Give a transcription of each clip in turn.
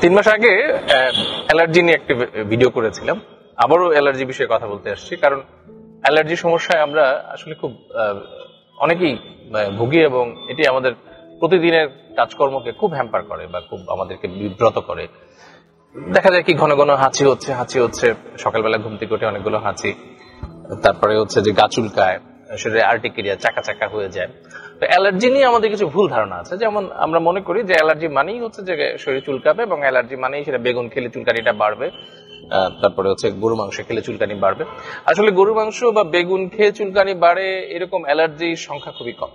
3 মাস আগে অ্যালার্জি নিয়ে একটা ভিডিও করেছিলাম, আবারও অ্যালার্জি বিষয়ে কথা বলতে আসছি, কারণ অ্যালার্জি সমস্যায় আমরা আসলে খুব অনেকেই ভুগি এবং এটি আমাদের প্রতিদিনের কাজকর্মকে খুব হ্যাম্পার করে বা খুব আমাদেরকে বিব্রত করে। দেখা যায় কি ঘন ঘন হাঁচি হচ্ছে, সকালবেলা ঘুম থেকে উঠে অনেকগুলো হাঁচি, তারপরে হচ্ছে যে গা চুলকায়, শরীরে আর্টিকেরিয়া চাকা চাকা হয়ে যায়। তো অ্যালার্জি নিয়ে আমাদের কিছু ভুল ধারণা আছে, যেমন আমরা মনে করি যে অ্যালার্জি মানেই হচ্ছে যে শরীর চুলকাবে এবং অ্যালার্জি মানেই সেটা বেগুন খেলে চুলকানিটা বাড়বে, তারপরে হচ্ছে গরু মাংস খেলে চুলকানি বাড়বে। আসলে গরু মাংস বা বেগুন খেয়ে চুলকানি বাড়ে এরকম অ্যালার্জির সংখ্যা খুবই কম।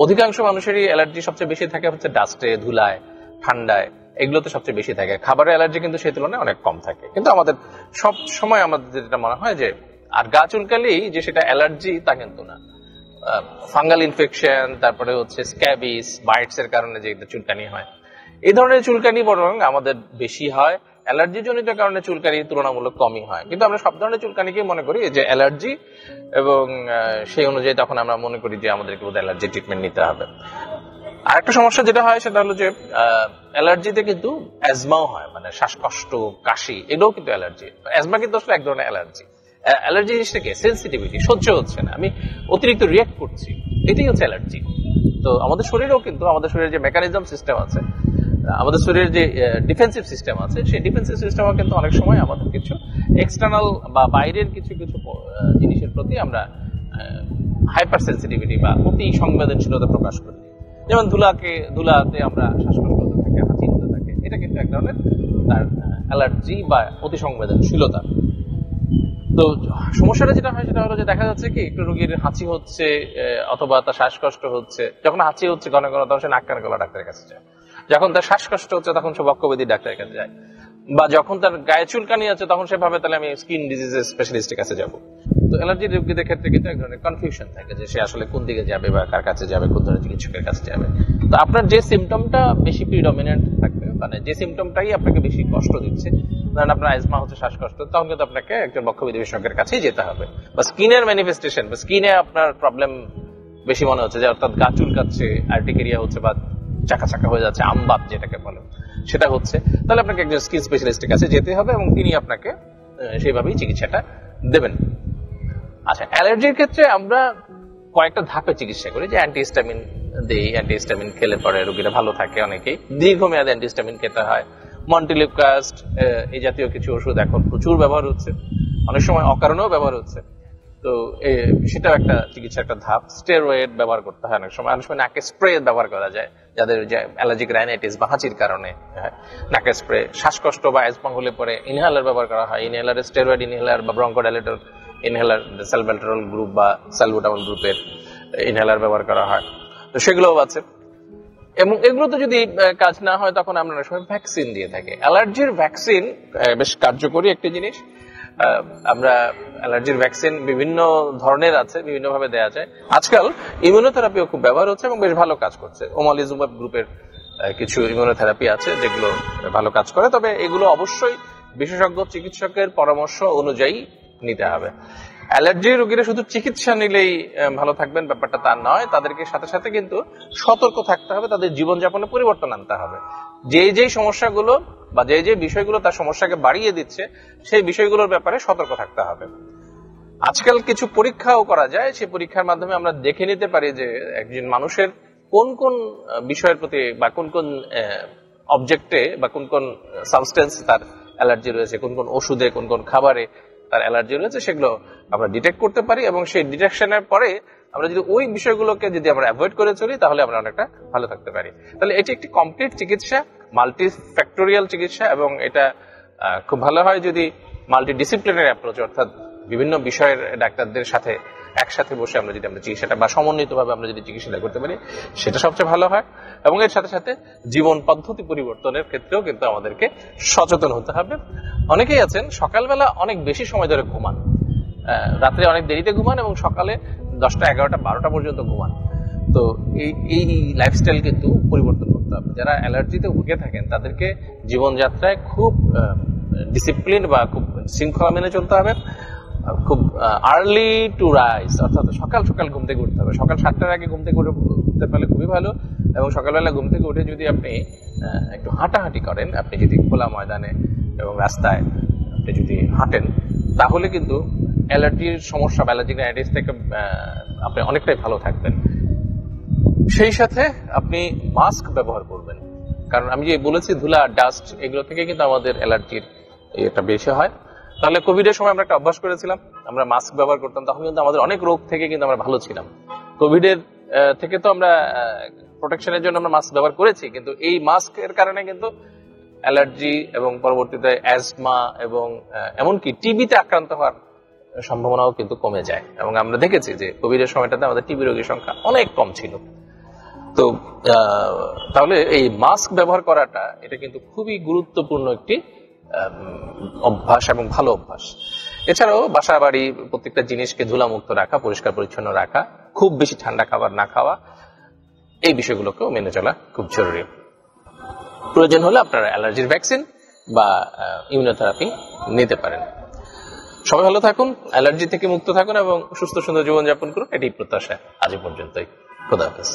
অধিকাংশ মানুষেরই অ্যালার্জি সবচেয়ে বেশি থাকে হচ্ছে ডাস্টে, ধুলায়, ঠান্ডায়, এগুলোতে সবচেয়ে বেশি থাকে। খাবারের অ্যালার্জি কিন্তু সেই তুলনায় অনেক কম থাকে। কিন্তু আমাদের সব সময় আমাদের যেটা মনে হয় যে আর গা চুলকালেই যে সেটা অ্যালার্জি, তা কিন্তু না। ফাঙ্গাল ইনফেকশন, তারপরে হচ্ছে স্ক্যাবিস, বাইটস এর কারণে যে চুলকানি হয়, এই ধরনের চুলকানি বরং আমাদের বেশি হয়। অ্যালার্জি জনিত কারণে চুলকানি তুলনামূলক কমই হয়, কিন্তু আমরা সব ধরনের চুলকানিকে মনে করি যে অ্যালার্জি, এবং সেই অনুযায়ী তখন আমরা মনে করি যে আমাদেরকে বোধহয় অ্যালার্জি ট্রিটমেন্ট নিতে হবে। আরেকটা সমস্যা যেটা হয় সেটা হলো যে অ্যালার্জিতে কিন্তু অ্যাজমাও হয়, মানে শ্বাসকষ্ট, কাশি, এগুলোও কিন্তু অ্যালার্জি। অ্যাজমা কিন্তু আসলে এক ধরনের অ্যালার্জি। অ্যালার্জি জিনিসটাকে সেন্সিটিভিটি, সহ্য হচ্ছে না, আমি অতিরিক্ত রিয়েক্ট করছি, এটাই হচ্ছে অ্যালার্জি। তো আমাদের শরীরেও কিন্তু আমাদের শরীরের যে মেকানিজম সিস্টেম আছে, আমাদের শরীরের যে ডিফেন্সিভ সিস্টেম আছে, সেই ডিফেন্সিভ সিস্টেমও কিন্তু অনেক সময় আমাদের কিছু এক্সটার্নাল বা বাইরের কিছু কিছু জিনিসের প্রতি আমরা হাইপার সেন্সিটিভিটি বা অতি সংবেদনশীলতা প্রকাশ করি। যেমন ধুলাতে আমরা শ্বাসকষ্ট হতে থাকে, হাঁচি হতে থাকে, এটা কিন্তু এক ধরনের তার অ্যালার্জি বা অতি সংবেদনশীলতা। তো সমস্যাটা যেটা হয় সেটা হলো যে দেখা যাচ্ছে কি একটু রোগীর হাঁচি হচ্ছে অথবা তার শ্বাসকষ্ট হচ্ছে, যখন হাঁচি হচ্ছে ঘন ঘন তখন সে নাক কান গলা ডাক্তারের কাছে যায়, যখন তার শ্বাসকষ্ট হচ্ছে তখন সে বক্ষব্যাধি ডাক্তারের কাছে যায়, বা যখন তার গায়ে চুলকানি আছে তখন সে ভাবে তাহলে আমি স্কিন ডিজিজের স্পেশালিস্টের কাছে যাব। তো অ্যালার্জি রোগীদের ক্ষেত্রে কিন্তু এক ধরনের কনফিউশন থাকে যে সে আসলে কোন দিকে যাবে বা কার কাছে যাবে, কোন ধরনের চিকিৎসকের কাছে যাবে। তো আপনার যে সিমটমটা বেশি প্রিডমিনেন্ট থাকবে, মানে যে সিমটমটাই আপনাকে বেশি কষ্ট দিচ্ছে, ধরেন আপনার অ্যাজমা হচ্ছে, শ্বাসকষ্ট, তখন কিন্তু আপনাকে একজন বক্ষব্যাধি বিশেষজ্ঞের কাছেই যেতে হবে। বা স্কিনের ম্যানিফেস্টেশন বা স্কিনে আপনার প্রবলেম বেশি মনে হচ্ছে, যে অর্থাৎ গা চুলকাচ্ছে, আর্টিকেরিয়া হচ্ছে বা চাকা চাকা হয়ে যাচ্ছে, আমবাত যেটাকে বলে, সেটা হচ্ছে, তাহলে আপনাকে একজন স্কিন স্পেশালিস্টের কাছে যেতে হবে এবং তিনি আপনাকে সেইভাবেই চিকিৎসাটা দেবেন। আচ্ছা, অ্যালার্জির ক্ষেত্রে আমরা কয়েকটা ধাপে চিকিৎসা করি, যে অ্যান্টিহিস্টামিন দিই, অ্যান্টিহিস্টামিন খেলে পরে রোগীরা ভালো থাকে, অনেকেই দীর্ঘমেয়াদে অ্যান্টিহিস্টামিন খেতে হয়। মন্টিলিউকাস্ট, এই জাতীয় কিছু ওষুধ এখন প্রচুর ব্যবহার হচ্ছে, অনেক সময় অকারণেও ব্যবহার হচ্ছে। তো সেটাও একটা চিকিৎসা, একটা ধাপ। স্টেরয়েড ব্যবহার করতে হয় অনেক সময় নাকে স্প্রে ব্যবহার করা যায়, যাদের যে অ্যালার্জিক রাইনাইটিস বা হাঁচির কারণে নাকে স্প্রে। শ্বাসকষ্ট বা অ্যাজমা হলে পরে ইনহেলার ব্যবহার করা হয়, ইনহেলারে স্টেরয়েড ইনহেলার বা ব্রঙ্কোডাইলেটর ইনহেলার, সালবেন্টারল গ্রুপ বা সালবুটামল গ্রুপের ইনহেলার ব্যবহার করা হয়। তো সেগুলোও আছে। এবং এগুলোতে যদি কাজ না হয় তখন আমরা অনেক সময় ভ্যাকসিন দিয়ে থাকি। অ্যালার্জির ভ্যাকসিন বেশ কার্যকরী একটি জিনিস। আমরা অ্যালার্জির ভ্যাকসিন বিভিন্ন ধরনের আছে, বিভিন্ন ভাবে দেওয়া যায়। আজকাল ইমিউনোথেরাপিও খুব ব্যবহার হচ্ছে এবং বেশ ভালো কাজ করছে। ওমালিজুমাব গ্রুপের কিছু ইমিউনোথেরাপি আছে যেগুলো ভালো কাজ করে, তবে এগুলো অবশ্যই বিশেষজ্ঞ চিকিৎসকের পরামর্শ অনুযায়ী নিতে হবে। অ্যালার্জি রোগীরা শুধু চিকিৎসা নিলেই ভালো থাকবেন ব্যাপারটা তা নয়, তাদেরকে সাথে সাথে কিন্তু সতর্ক থাকতে হবে, তাদের জীবনযাপনে পরিবর্তন আনতে হবে। যে সমস্যাগুলো বা যে বিষয়গুলো তার সমস্যাকে বাড়িয়ে দিচ্ছে, সেই বিষয়গুলোর ব্যাপারে সতর্ক থাকতে হবে। আজকাল কিছু পরীক্ষাও করা যায়, সেই পরীক্ষার মাধ্যমে আমরা দেখে নিতে পারি যে একজন মানুষের কোন কোন বিষয়ের প্রতি বা কোন কোন অবজেক্টে বা কোন কোন সাবস্টেন্স তার অ্যালার্জি রয়েছে, কোন কোন ওষুধে, কোন কোন খাবারে তার অ্যালার্জি রয়েছে, সেগুলো আমরা ডিটেক্ট করতে পারি। এবং সেই ডিটেকশনের পরে আমরা যদি ওই বিষয়গুলোকে যদি আমরা অ্যাভয়েড করে চলি, তাহলে আমরা অনেকটা ভালো থাকতে পারি। তাহলে এটি একটি কমপ্লিট চিকিৎসা, মাল্টি ফ্যাক্টোরিয়াল চিকিৎসা, এবং এটা খুব ভালো হয় যদি মাল্টি ডিসিপ্লিনারি অ্যাপ্রোচ, অর্থাৎ বিভিন্ন বিষয়ের ডাক্তারদের সাথে একসাথে বসে আমরা চিকিৎসাটা বা সমন্বিতভাবে আমরা যদি চিকিৎসাটা করতে পারি, সেটা সবচেয়ে ভালো হয়। এবং এর সাথে সাথে জীবন পদ্ধতি পরিবর্তনের ক্ষেত্রেও কিন্তু আমাদেরকে সচেতন হতে হবে। অনেকেই আছেন সকালবেলা অনেক বেশি সময় ধরে ঘুমান, রাত্রে অনেক দেরিতে ঘুমান এবং সকালে 10টা, 11টা, 12টা পর্যন্ত ঘুমান। তো এই লাইফস্টাইল কিন্তু পরিবর্তন করতে হবে। যারা অ্যালার্জিতে ভুগে থাকেন তাদেরকে জীবনযাত্রায় খুব ডিসিপ্লিন বা খুব শৃঙ্খলা মেনে চলতে হবে। খুব আর্লি টু রাইজ, অর্থাৎ সকাল সকাল ঘুম থেকে উঠতে হবে। সকাল 7টার আগে ঘুম থেকে উঠতে পারলে খুবই ভালো। এবং সকালবেলা ঘুম থেকে উঠে যদি আপনি একটু হাঁটাহাঁটি করেন, আপনি যদি খোলা ময়দানে এবং রাস্তায় আপনি যদি হাঁটেন, তাহলে কিন্তু অ্যালার্জির সমস্যা বা অ্যালার্জিক রাইনাইটিস থেকে আপনি অনেকটাই ভালো থাকবেন। সেই সাথে আপনি মাস্ক ব্যবহার করবেন, কারণ আমি যে বলেছি ধুলা, ডাস্ট, এগুলো থেকে কিন্তু আমাদের অ্যালার্জির এটা বেশি হয়। তাহলে কোভিডের সময় আমরা একটা অভ্যাস করেছিলাম, আমরা মাস্ক ব্যবহার করতাম, তখন কিন্তু আমাদের অনেক রোগ থেকে কিন্তু আমরা ভালো ছিলাম। কোভিডের থেকে তো আমরা প্রোটেকশনের জন্য আমরা মাস্ক ব্যবহার করেছি, কিন্তু এই মাস্কের কারণে কিন্তু অ্যালার্জি এবং পরবর্তীতে অ্যাজমা এবং এমনকি টিবিতে আক্রান্ত হওয়ার সম্ভাবনাও কিন্তু কমে যায়। এবং আমরা দেখেছি যে কোভিডের সময়টাতে আমাদের টিবি রোগীর সংখ্যা অনেক কম ছিল। তো তাহলে এই মাস্ক ব্যবহার করাটা এটা কিন্তু খুবই গুরুত্বপূর্ণ একটি অভ্যাস এবং ভালো অভ্যাস। এছাড়াও বাসা বাড়ি প্রত্যেকটা জিনিসকে ধুলামুক্ত রাখা, পরিষ্কার পরিচ্ছন্ন রাখা, খুব বেশি ঠান্ডা খাবার না খাওয়া, এই বিষয়গুলোকেও মেনে চলা খুব জরুরি। প্রয়োজন হলে আপনারা অ্যালার্জির ভ্যাকসিন বা ইমিউনোথেরাপি নিতে পারেন। সবাই ভালো থাকুন, অ্যালার্জি থেকে মুক্ত থাকুন এবং সুস্থ সুন্দর জীবনযাপন করুন, এটি প্রত্যাশা। আজ পর্যন্তই। খোদা হাফেজ।